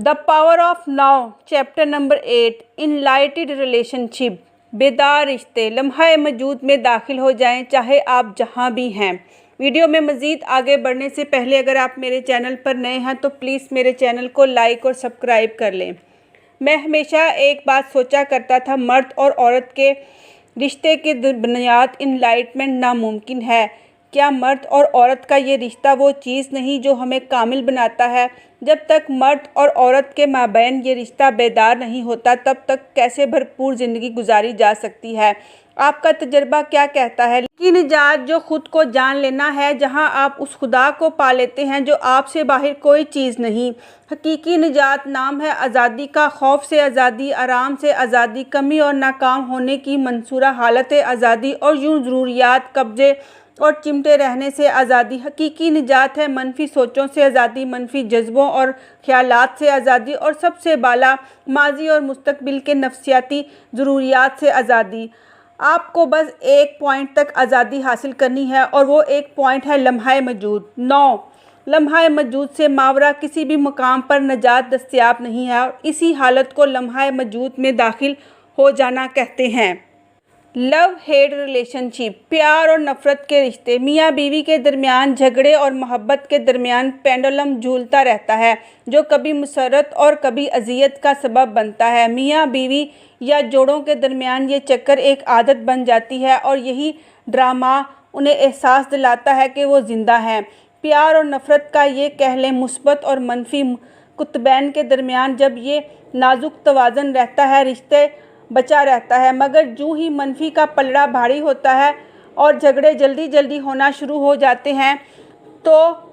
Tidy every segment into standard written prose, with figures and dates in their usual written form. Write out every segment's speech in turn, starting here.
The power of now, chapter number 8, enlightened relationship. बेदार रिश्ते। लम्हा मौजूद में दाखिल हो जाएं, चाहे आप जहां भी हैं। वीडियो में मज़ीद आगे बढ़ने से पहले अगर आप मेरे चैनल पर नए हैं तो प्लीज़ मेरे चैनल को लाइक और सब्सक्राइब कर लें। मैं हमेशा एक बात सोचा करता था, मर्द और औरत के रिश्ते की बुनियाद इनलाइटमेंट नामुमकिन है। क्या मर्द और औरत का ये रिश्ता वो चीज़ नहीं जो हमें कामिल बनाता है? जब तक मर्द और औरत के माबैन ये रिश्ता बेदार नहीं होता तब तक कैसे भरपूर ज़िंदगी गुजारी जा सकती है? आपका तजर्बा क्या कहता है? हकीकी निजात जो ख़ुद को जान लेना है, जहां आप उस खुदा को पा लेते हैं जो आपसे बाहर कोई चीज़ नहीं। हकीकी निजात नाम है आज़ादी का। खौफ से आज़ादी, आराम से आज़ादी, कमी और नाकाम होने की मंसूरा हालत आज़ादी और यूँ ज़रूरियात, कब्जे और चिमटे रहने से आज़ादी। हकीकी निजात है मनफी सोचों से आज़ादी, मनफी जज्बों और ख्यालात से आज़ादी और सबसे बाला माजी और मुस्तकबिल के नफ्सियाती ज़रूरियात से आज़ादी। आपको बस एक पॉइंट तक आज़ादी हासिल करनी है और वो एक पॉइंट है लम्हा मौजूद। 9 लम्हा मौजूद से मावरा किसी भी मकाम पर नजात दस्तयाब नहीं है और इसी हालत को लम्हा मौजूद में दाखिल हो जाना कहते हैं। लव हेट रिलेशनशिप, प्यार और नफ़रत के रिश्ते। मियाँ बीवी के दरमियान झगड़े और मोहब्बत के दरमियान पेंडुलम झूलता रहता है जो कभी मुसर्रत और कभी अजियत का सबब बनता है। मियाँ बीवी या जोड़ों के दरमियान ये चक्कर एक आदत बन जाती है और यही ड्रामा उन्हें एहसास दिलाता है कि वो ज़िंदा हैं। प्यार और नफ़रत का ये कह लें मुस्बत और मनफी कुतबैन के दरमियान जब ये नाजुक तवाज़न रहता है, रिश्ते बचा रहता है। मगर जो ही मनफी का पलड़ा भारी होता है और झगड़े जल्दी जल्दी होना शुरू हो जाते हैं तो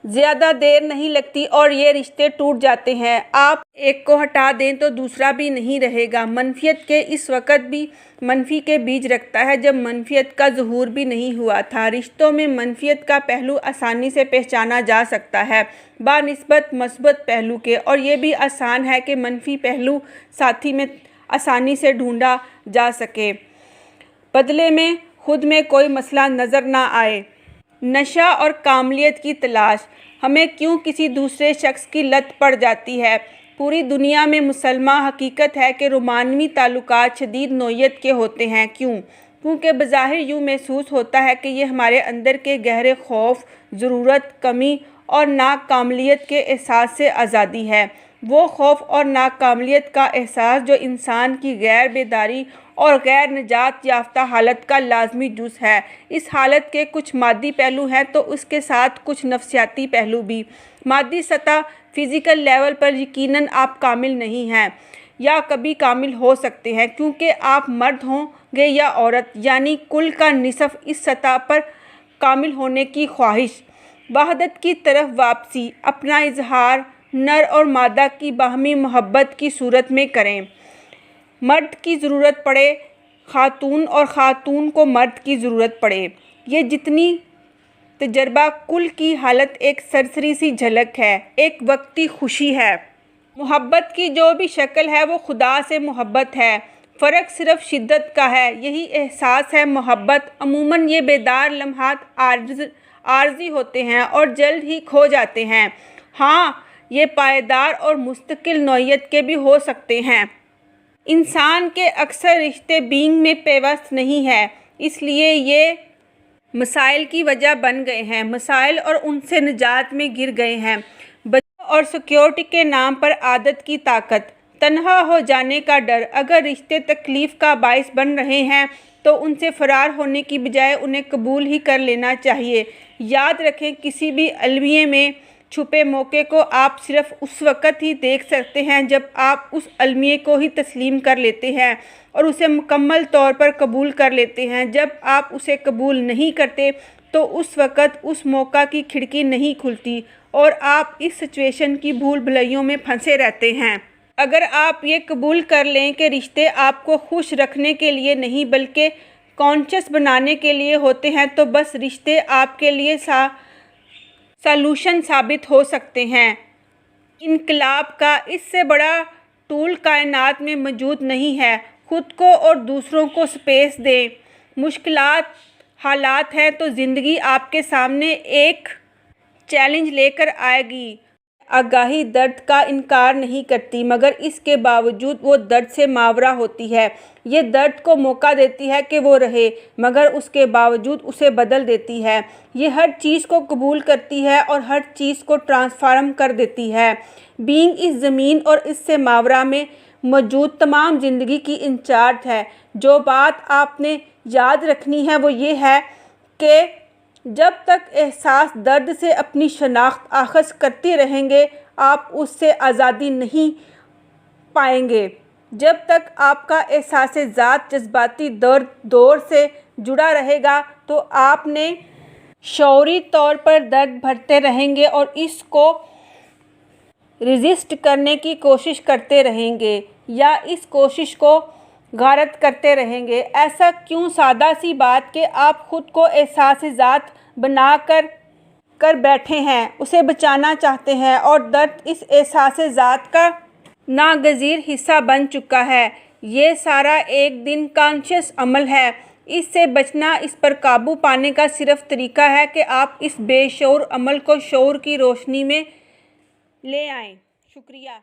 ज़्यादा देर नहीं लगती और ये रिश्ते टूट जाते हैं। आप एक को हटा दें तो दूसरा भी नहीं रहेगा। मनफियत के इस वक्त भी मनफी के बीज रखता है जब मनफियत का ज़हूर भी नहीं हुआ था। रिश्तों में मनफियत का पहलू आसानी से पहचाना जा सकता है बानिस्बत मस्बत पहलू के, और ये भी आसान है कि मनफी पहलू साथी में आसानी से ढूंढा जा सके, बदले में खुद में कोई मसला नज़र ना आए। नशा और कामलियत की तलाश। हमें क्यों किसी दूसरे शख्स की लत पड़ जाती है? पूरी दुनिया में मुसलमा हकीकत है कि रोमानवी ताल्लुकात शदीद नोयत के होते हैं। क्यों? क्योंकि बज़ाहिर यूँ महसूस होता है कि ये हमारे अंदर के गहरे खौफ, ज़रूरत, कमी और नाकामलियत के एहसास से आज़ादी है। वो खौफ और नाकामलियत का एहसास जो इंसान की गैर बेदारी और गैर निजात याफ्ता हालत का लाजमी जुज़ है। इस हालत के कुछ मादी पहलू हैं तो उसके साथ कुछ नफ्सियाती पहलू भी। मादी सतह फ़िज़िकल लेवल पर यकीनन आप कामिल नहीं हैं या कभी कामिल हो सकते हैं क्योंकि आप मर्द होंगे या औरत, यानी कुल का निसफ़। इस सतह पर कामिल होने की ख्वाहिश, वहदत की तरफ वापसी, अपना इजहार नर और मादा की बाहमी मोहब्बत की सूरत में करें। मर्द की ज़रूरत पड़े ख़ातून और ख़ातून को मर्द की ज़रूरत पड़े, ये जितनी तजर्बा कुल की हालत एक सरसरी सी झलक है, एक वक्ती खुशी है। मोहब्बत की जो भी शक्ल है वो खुदा से मोहब्बत है, फ़र्क सिर्फ शिद्दत का है। यही एहसास है मोहब्बत। अमूमन ये बेदार लम्हात आर्जी होते हैं और जल्द ही खो जाते हैं। हाँ, ये पायदार और मुस्तकिल नौयत के भी हो सकते हैं। इंसान के अक्सर रिश्ते बीइंग में पेवस्त नहीं है, इसलिए ये मसाइल की वजह बन गए हैं, मसाइल और उनसे निजात में गिर गए हैं। बचाव और सिक्योरिटी के नाम पर आदत की ताकत, तन्हा हो जाने का डर। अगर रिश्ते तकलीफ़ का बाइस बन रहे हैं तो उनसे फ़रार होने की बजाय उन्हें कबूल ही कर लेना चाहिए। याद रखें, किसी भी अलविये में छुपे मौके को आप सिर्फ उस वक़्त ही देख सकते हैं जब आप उस अलमिये को ही तस्लीम कर लेते हैं और उसे मुकम्मल तौर पर कबूल कर लेते हैं। जब आप उसे कबूल नहीं करते तो उस वक़्त उस मौका की खिड़की नहीं खुलती और आप इस सिचुएशन की भूल भुलैयों में फंसे रहते हैं। अगर आप ये कबूल कर लें कि रिश्ते आपको खुश रखने के लिए नहीं बल्कि कॉन्शियस बनाने के लिए होते हैं तो बस रिश्ते आपके लिए सॉल्यूशन साबित हो सकते हैं। इनकलाब का इससे बड़ा टूल कायनात में मौजूद नहीं है। खुद को और दूसरों को स्पेस दें। मुश्किलात हालात हैं तो ज़िंदगी आपके सामने एक चैलेंज लेकर आएगी। आगाही दर्द का इनकार नहीं करती, मगर इसके बावजूद वो दर्द से मावरा होती है। ये दर्द को मौका देती है कि वो रहे, मगर उसके बावजूद उसे बदल देती है। ये हर चीज़ को कबूल करती है और हर चीज़ को ट्रांसफॉर्म कर देती है। बीइंग इस ज़मीन और इससे मावरा में मौजूद तमाम ज़िंदगी की इंचार्ज है। जो बात आपने याद रखनी है वो ये है कि जब तक एहसास दर्द से अपनी शनाख्त आख़ज़ करते रहेंगे, आप उससे आज़ादी नहीं पाएंगे। जब तक आपका एहसास ज़ात जज्बाती दौर से जुड़ा रहेगा, तो आपने शऊरी तौर पर दर्द भरते रहेंगे और इसको रेजिस्ट करने की कोशिश करते रहेंगे या इस कोशिश को गारत करते रहेंगे। ऐसा क्यों सादा सी बात कि आप ख़ुद को एहसास ज़ात बना कर बैठे हैं, उसे बचाना चाहते हैं और दर्द इस एहसास ज़ात का नागज़ीर हिस्सा बन चुका है। ये सारा एक दिन कॉन्शियस अमल है। इससे बचना, इस पर काबू पाने का सिर्फ तरीका है कि आप इस बेशऊर अमल को शऊर की रोशनी में ले आएं। शुक्रिया।